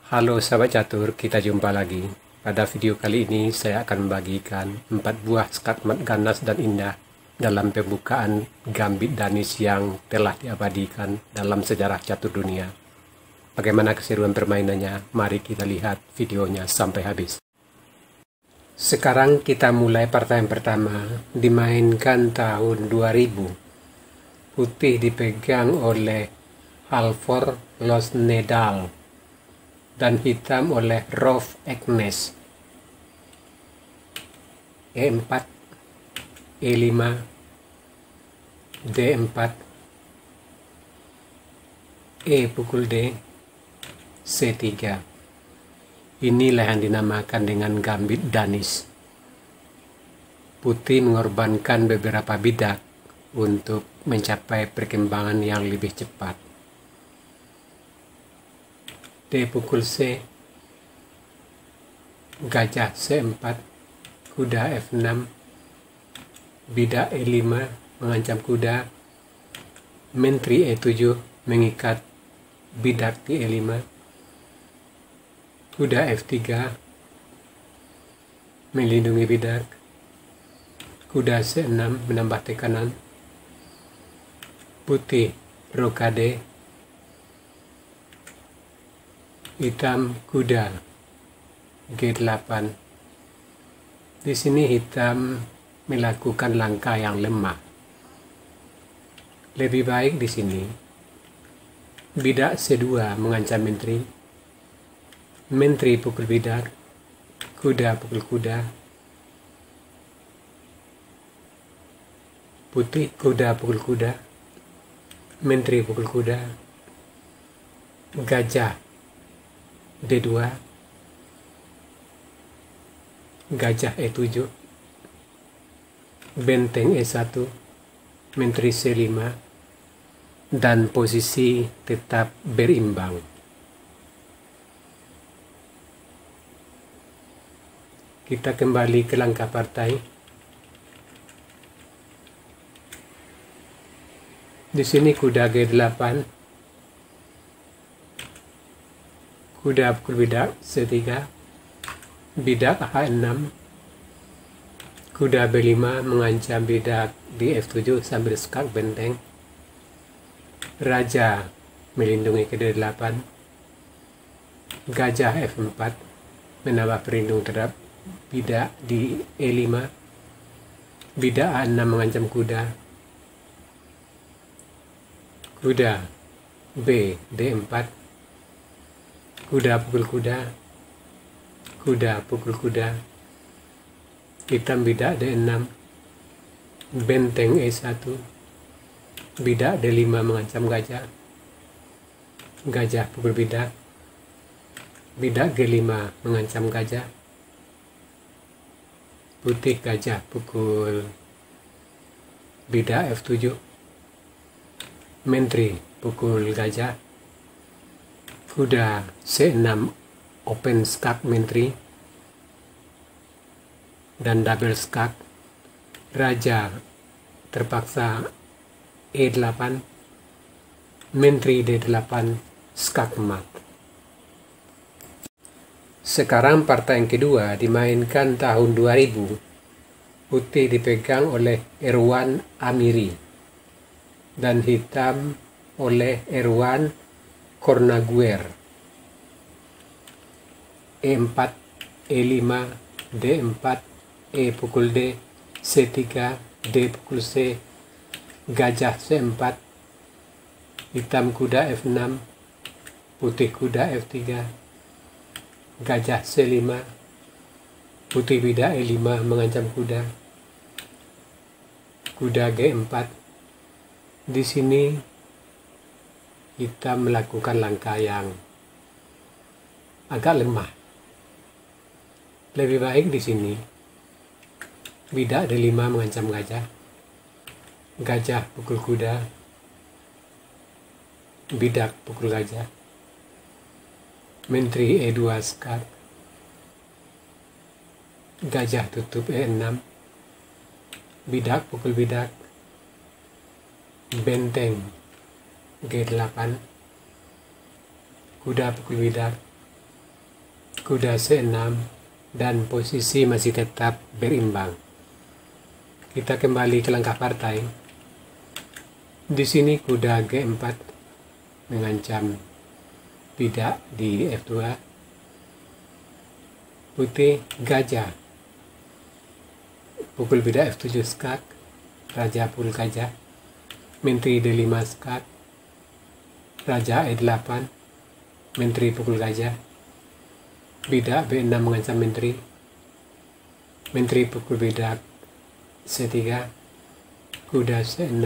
Halo sahabat catur, kita jumpa lagi. Pada video kali ini saya akan membagikan 4 buah skakmat ganas dan indah dalam pembukaan gambit Danish yang telah diabadikan dalam sejarah catur dunia. Bagaimana keseruan permainannya? Mari kita lihat videonya sampai habis. Sekarang kita mulai pertanyaan pertama, dimainkan tahun 2000. Putih dipegang oleh Halvor Lossnedal dan hitam oleh Rolf Eknes. E4, E5, D4, E pukul D, C3. Inilah yang dinamakan dengan gambit Danish. Putih mengorbankan beberapa bidak untuk mencapai perkembangan yang lebih cepat. D pukul C, gajah C4, kuda F6, bidak E5 mengancam kuda, menteri E7 mengikat bidak di E5, kuda F3 melindungi bidak, kuda C6 menambah tekanan, putih rokade, hitam kuda G8. Di sini hitam melakukan langkah yang lemah. Lebih baik di sini bidak C2 mengancam menteri. Menteri pukul bidak, kuda pukul kuda. Putih kuda pukul kuda. Menteri pukul kuda. Gajah D2, gajah E7, benteng E1, menteri C5, dan posisi tetap berimbang. Kita kembali ke langkah partai. Di sini kuda G8, kuda pukul bidak C3, bidak H6, kuda B5 mengancam bidak di F7 sambil skak benteng, raja melindungi ke D8, gajah F4 menambah perlindung terhadap bidak di E5, bidak A6 mengancam kuda, kuda B D4, kuda pukul kuda, kuda pukul kuda, hitam bidak D6, benteng E1, bidak D5 mengancam gajah, gajah pukul bidak, bidak G5 mengancam gajah, putih gajah pukul bidak F7, menteri pukul gajah, kuda C6 open skak menteri dan double skak, raja terpaksa E8, menteri D8 skak mat. Sekarang partai yang kedua dimainkan tahun 2000. Putih dipegang oleh Erwan Amiri dan hitam oleh Erwan Cornaguer. E4, E5, D4, E pukul D, C3, D pukul C, gajah C4, hitam kuda F6, putih kuda F3, gajah C5, putih bidak E5 mengancam kuda, kuda G4. Di sini hitam melakukan langkah yang agak lemah. Lebih baik di sini bidak D5 mengancam gajah, gajah pukul kuda, bidak pukul gajah, menteri E2 skak, gajah tutup E6, bidak pukul bidak, benteng G8, kuda pukul bidak, kuda C6, dan posisi masih tetap berimbang. Kita kembali ke langkah partai. Di sini kuda G4 mengancam bidak di F2. Putih gajah, pukul bidak F7 skak, raja pukul gajah, menteri D5 skak, raja E8, menteri pukul gajah, bidak B6 mengancam menteri, menteri pukul bidak C3, kuda C6,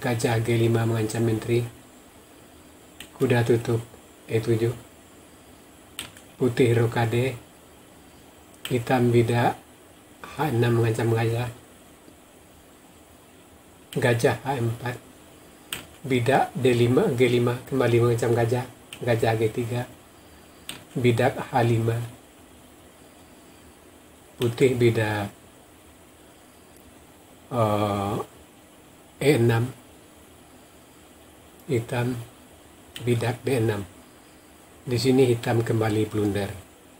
gajah G5 mengancam menteri, kuda tutup E7, putih rokade, hitam bidak H6 mengancam gajah, gajah H4, bidak D5 G5 kembali mengancam gajah, gajah G3, bidak H5, putih bidak E6, hitam bidak B6. Di sini hitam kembali blunder.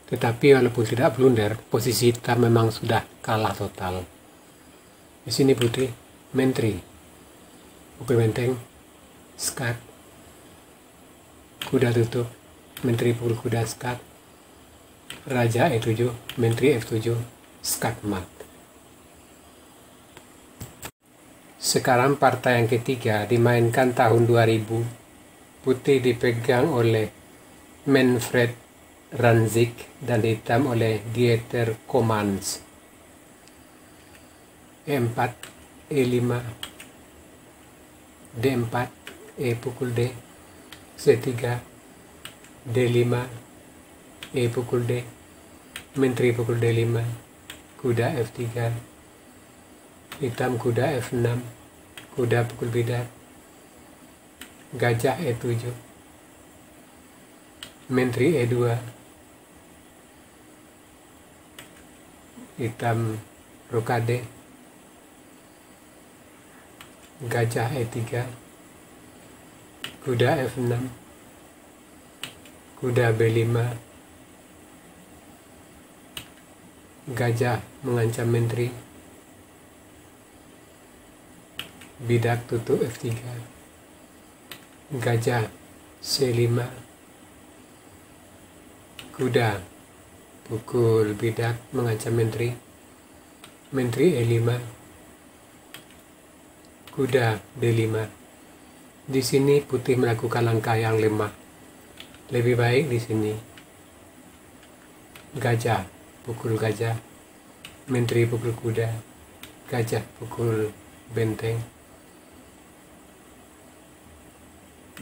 Tetapi walaupun tidak blunder, posisi hitam memang sudah kalah total. Di sini putih menteri, pukul benteng, skak, kuda tutup, menteri pukul kuda skak, raja E7, menteri F7, skak mat. Sekarang partai yang ketiga dimainkan tahun 2000. Putih dipegang oleh Manfred Ranzik dan hitam oleh Dieter Komans. E4, E5, D4, E pukul D, C3, D5, E pukul D, menteri pukul D5, kuda F3, hitam kuda F6, kuda pukul bidak, gajah E7, menteri E2, hitam rokade, gajah E3, kuda F6, kuda B5, gajah mengancam menteri, bidak tutup F3, gajah C5, kuda pukul bidak mengancam menteri, menteri E5, kuda D5. Di sini putih melakukan langkah yang lemah. Lebih baik di sini. Gajah pukul gajah, menteri pukul kuda, gajah pukul benteng,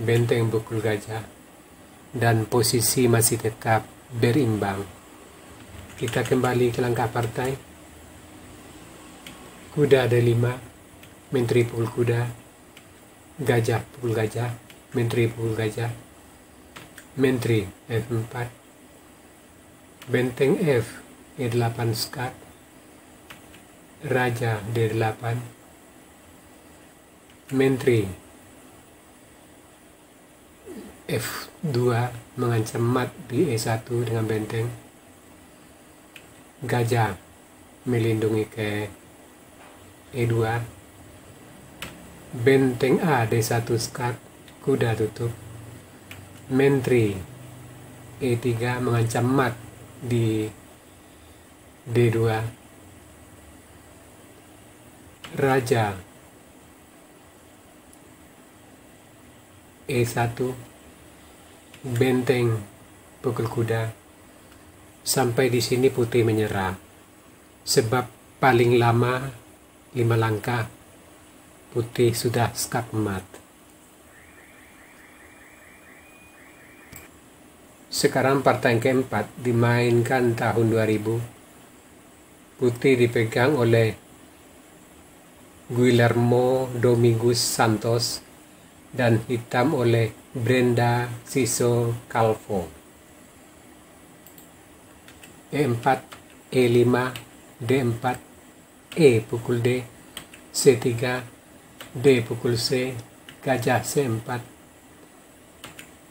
benteng pukul gajah, dan posisi masih tetap berimbang. Kita kembali ke langkah partai. Kuda D5, menteri pukul kuda, gajah pukul gajah, menteri pukul gajah, menteri F4, benteng F, E8 skak, raja D8, menteri F2 mengancam mat di E1 dengan benteng, gajah melindungi ke E2, benteng A D1 skak, kuda tutup, menteri E3 mengancam mat di D2, raja E1, benteng pukul kuda. Sampai di sini putih menyerah, sebab paling lama 5 langkah putih sudah skak mat. Sekarang partai yang keempat dimainkan tahun 2000. Putih dipegang oleh Guillermo Dominguez Santos dan hitam oleh Brenda Siso Calvo. E4, E5, D4, E pukul D, C3, D pukul C, gajah C4,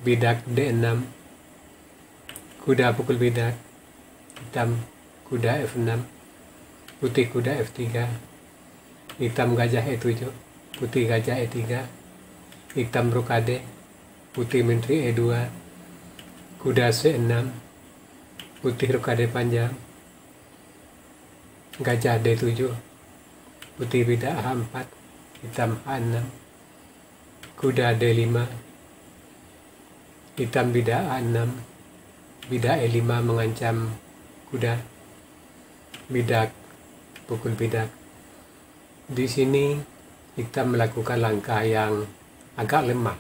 bidak D6, kuda pukul bidak, hitam kuda F6, putih kuda F3, hitam gajah E7, putih gajah E3, hitam rokade, putih menteri E2, kuda C6, putih rokade panjang, gajah D7, putih bidak H4, hitam H6, kuda D5, hitam bidak A6, bidak E5 mengancam kuda, bidak pukul bidak. Di sini hitam melakukan langkah yang agak lemah.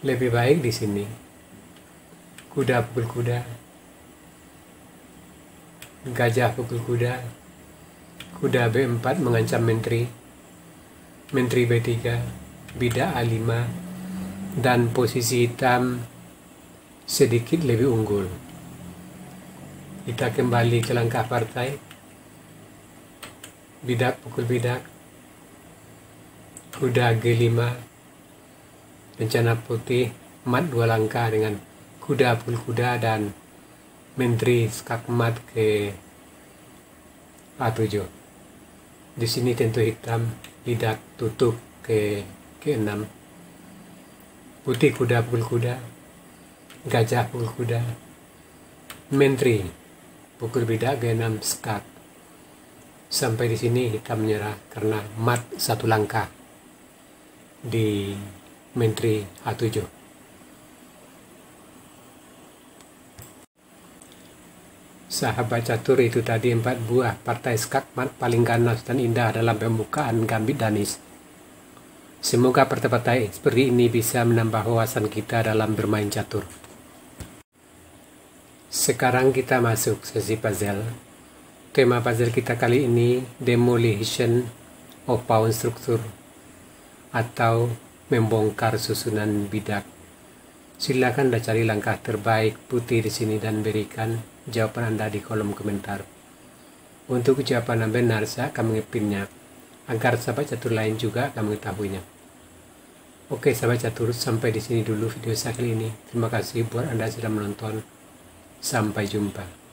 Lebih baik di sini. Kuda pukul kuda, gajah pukul kuda, kuda B4 mengancam menteri, menteri B3, bidak A5, dan posisi hitam sedikit lebih unggul. Kita kembali ke langkah partai. Bidak pukul bidak, kuda G5, rencana putih mat 2 langkah dengan kuda pukul kuda dan menteri skak mat ke A7. Di sini tentu hitam bidak tutup ke G6, putih kuda pukul kuda, gajah pukul kuda, menteri pukul bidak G6 skak. Sampai di sini hitam menyerah karena mat 1 langkah di menteri A7. Sahabat catur, itu tadi 4 buah partai skak mat paling ganas dan indah dalam pembukaan gambit danis. Semoga partai-partai seperti ini bisa menambah wawasan kita dalam bermain catur. Sekarang kita masuk sesi puzzle. Tema puzzle kita kali ini demolition of pawn structure atau membongkar susunan bidak. Silakan cari langkah terbaik putih di sini dan berikan jawaban Anda di kolom komentar. Untuk jawaban yang benar, saya akan mengepinnya agar sahabat catur lain juga akan mengetahuinya. Oke sahabat catur, sampai di sini dulu video saya kali ini. Terima kasih buat Anda sudah menonton. Sampai jumpa.